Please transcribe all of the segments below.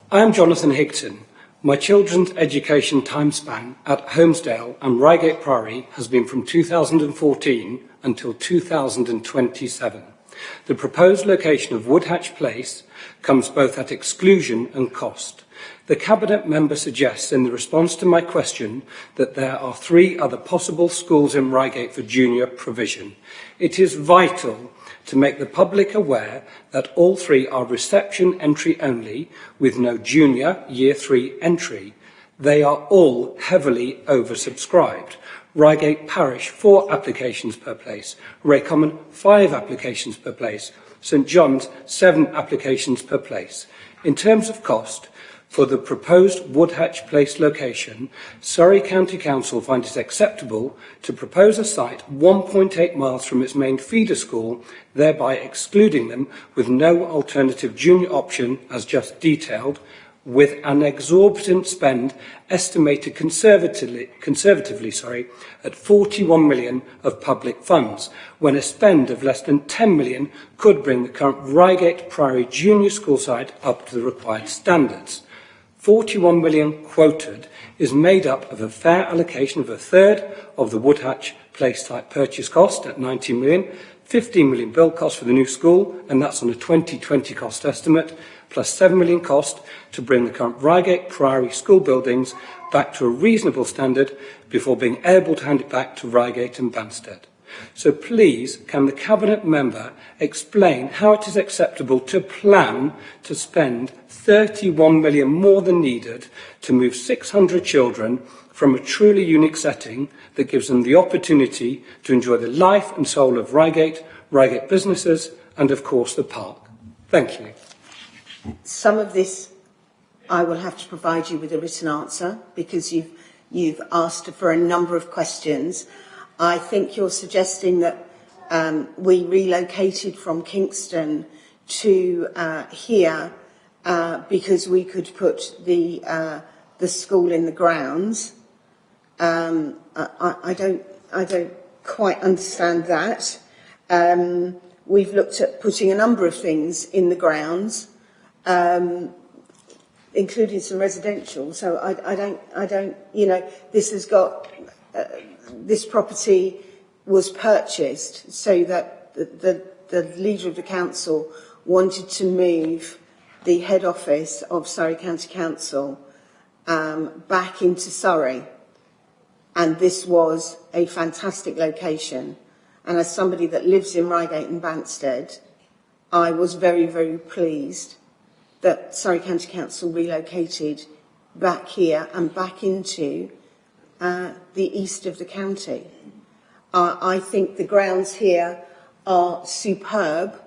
I am Jonathan Higton. My children's education time span at Holmesdale and Reigate Priory has been from 2014 until 2027. The proposed location of Woodhatch Place comes both at exclusion and cost. The Cabinet member suggests in the response to my question that there are 3 other possible schools in Reigate for junior provision. It is vital to make the public aware that all 3 are reception entry only, with no junior year 3 entry. They are all heavily oversubscribed. Reigate Parish 4 applications per place, Raycommon 5 applications per place, St John's 7 applications per place. In terms of cost, for the proposed Woodhatch Place location, Surrey County Council finds it acceptable to propose a site 1.8 miles from its main feeder school, thereby excluding them with no alternative junior option as just detailed, with an exorbitant spend estimated conservatively at 41 million of public funds, when a spend of less than 10 million could bring the current Reigate Priory Junior School site up to the required standards. 41 million quoted is made up of a fair allocation of a third of the Woodhatch Place site purchase cost at 19 million, 15 million build cost for the new school, and that's on a 2020 cost estimate, plus 7 million cost to bring the current Reigate Priory School buildings back to a reasonable standard before being able to hand it back to Reigate and Banstead. So please, can the Cabinet member explain how it is acceptable to plan to spend 31 million more than needed to move 600 children from a truly unique setting that gives them the opportunity to enjoy the life and soul of Reigate, Reigate businesses, and of course the park? Thank you. Some of this I will have to provide you with a written answer because you've asked for a number of questions. I think you're suggesting that we relocated from Kingston to here because we could put the school in the grounds. I don't quite understand that. We've looked at putting a number of things in the grounds, including some residential. So I don't. You know, this has got. This property was purchased so that the leader of the council wanted to move the head office of Surrey County Council back into Surrey. And this was a fantastic location. And as somebody that lives in Reigate and Banstead, I was very, very pleased that Surrey County Council relocated back here and back into the east of the county. I think the grounds here are superb,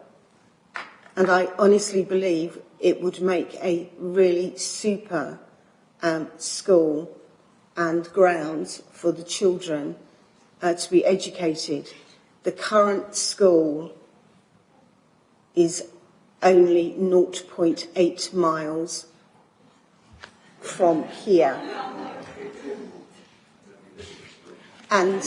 and I honestly believe it would make a really super school and grounds for the children to be educated. The current school is only 0.8 miles from here. And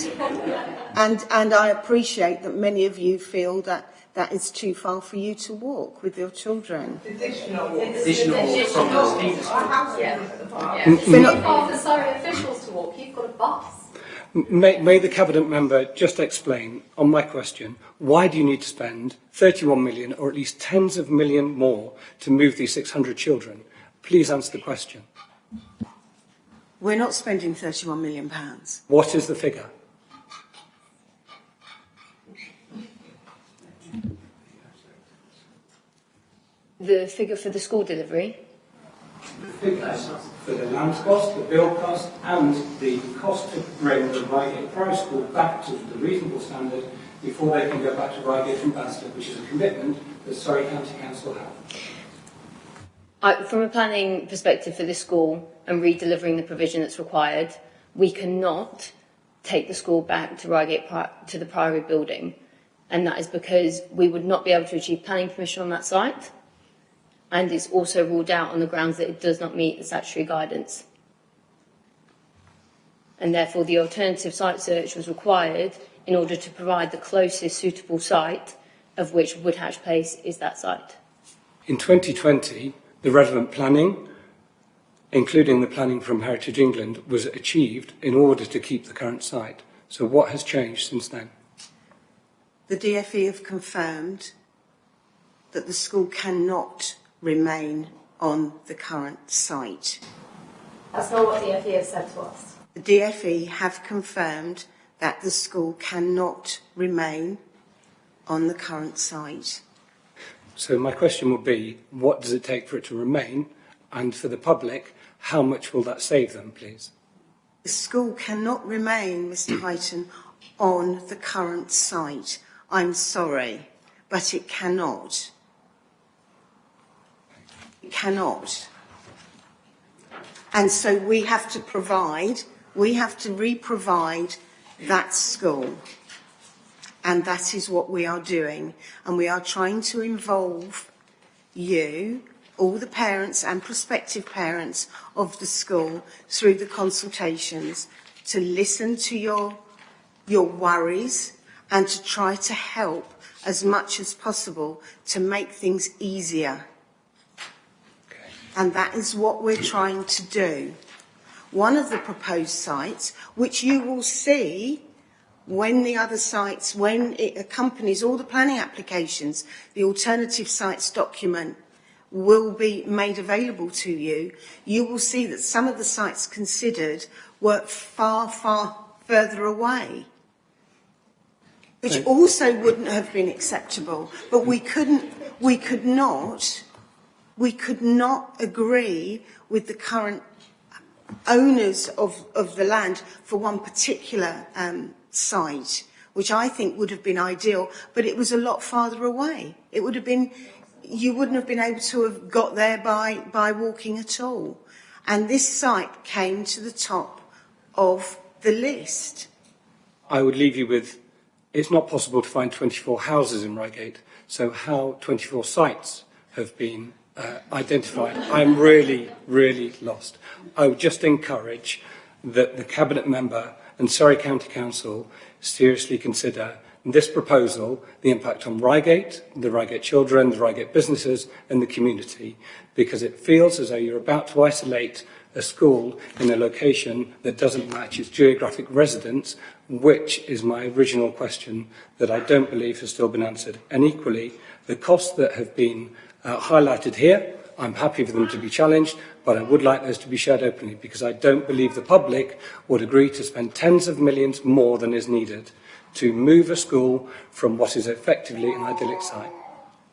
I appreciate that many of you feel that that is too far for you to walk with your children. Additional from the feeder school. Yeah. It's too far for Surrey officials to walk. You've got a bus. May the Cabinet member just explain, on my question, why do you need to spend 31 million or at least tens of million more to move these 600 children? Please answer the question. We're not spending £31 million. What is the figure? The figure for the school delivery? The figures for the land cost, the build cost, and the cost to bring the Reigate Priory School back to the reasonable standard before they can go back to Reigate and Banstead, which is a commitment that Surrey County Council have. From a planning perspective for this school and re-delivering the provision that's required, we cannot take the school back to Reigate to the Priory building, and that is because we would not be able to achieve planning permission on that site, and it's also ruled out on the grounds that it does not meet the statutory guidance. And therefore the alternative site search was required in order to provide the closest suitable site, of which Woodhatch Place is that site. In 2020, the relevant planning, including the planning from Heritage England, was achieved in order to keep the current site. So what has changed since then? The DFE have confirmed that the school cannot remain on the current site. That's not what the DFE has said to us. The DFE have confirmed that the school cannot remain on the current site. So my question would be, what does it take for it to remain? And for the public, how much will that save them, please? The school cannot remain, Mr. Heighton, on the current site. I'm sorry, but it cannot. It cannot. And so we have to re-provide that school. And that is what we are doing. And we are trying to involve you, all the parents and prospective parents of the school, through the consultations, to listen to your worries and to try to help as much as possible to make things easier. Okay. And that is what we're trying to do. One of the proposed sites, which you will see when the other sites, when it accompanies all the planning applications, the alternative sites document will be made available to you, you will see that some of the sites considered were far, far further away, which also wouldn't have been acceptable. But we could not agree with the current owners of the land for one particular site, which I think would have been ideal, but it was a lot farther away. It would have been, you wouldn't have been able to have got there by walking at all. And this site came to the top of the list. I would leave you with, it's not possible to find 24 houses in Reigate, so how 24 sites have been identified, I'm really, really lost. I would just encourage that the Cabinet member and Surrey County Council seriously consider this proposal, the impact on Reigate, the Reigate children, the Reigate businesses and the community, because it feels as though you're about to isolate a school in a location that doesn't match its geographic residence, which is my original question that I don't believe has still been answered. And equally, the costs that have been highlighted here, I'm happy for them to be challenged, but I would like those to be shared openly, because I don't believe the public would agree to spend tens of millions more than is needed to move a school from what is effectively an idyllic site.